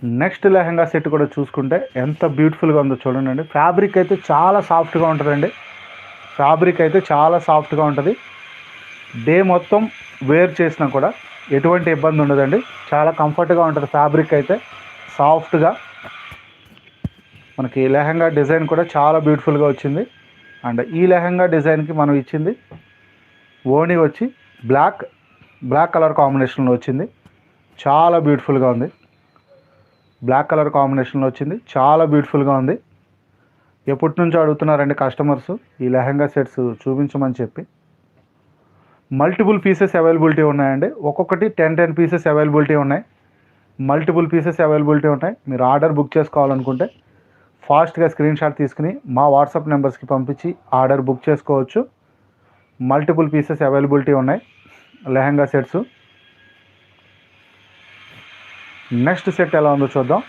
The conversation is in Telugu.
నెక్స్ట్ లెహంగా సెట్ కూడా చూసుకుంటే ఎంత బ్యూటిఫుల్గా ఉందో చూడండి. ఫ్యాబ్రిక్ అయితే చాలా సాఫ్ట్గా ఉంటుందండి. ఫ్యాబ్రిక్ అయితే చాలా సాఫ్ట్గా ఉంటుంది. డే మొత్తం వేర్ చేసినా కూడా ఎటువంటి ఇబ్బంది ఉండదండి. చాలా కంఫర్ట్గా ఉంటుంది. ఫ్యాబ్రిక్ అయితే సాఫ్ట్గా. మనకి లెహంగా డిజైన్ కూడా చాలా బ్యూటిఫుల్గా వచ్చింది. అండ్ ఈ లెహంగా డిజైన్కి మనం ఇచ్చింది ఓణి వచ్చి బ్లాక్ కలర్ కాంబినేషన్లో వచ్చింది. చాలా బ్యూటిఫుల్గా ఉంది. బ్లాక్ కలర్ కాంబినేషన్లో వచ్చింది. చాలా బ్యూటిఫుల్గా ఉంది. ఎప్పటి నుంచో అడుగుతున్నారండి కస్టమర్స్ ఈ లెహంగా సెట్స్ చూపించమని చెప్పి. మల్టిపుల్ పీసెస్ అవైలబిలిటీ ఉన్నాయండి. ఒక్కొక్కటి 10 పీసెస్ అవైలబిలిటీ ఉన్నాయి. మల్టిపుల్ పీసెస్ అవైలబిలిటీ ఉన్నాయి. మీరు ఆర్డర్ బుక్ చేసుకోవాలనుకుంటే ఫాస్ట్గా స్క్రీన్ షాట్ తీసుకుని మా వాట్సాప్ నెంబర్స్కి పంపించి ఆర్డర్ బుక్ చేసుకోవచ్చు. మల్టిపుల్ పీసెస్ అవైలబిలిటీ ఉన్నాయి లెహంగా సెట్స్. నెక్స్ట్ సెట్ ఎలా ఉందో చూద్దాం.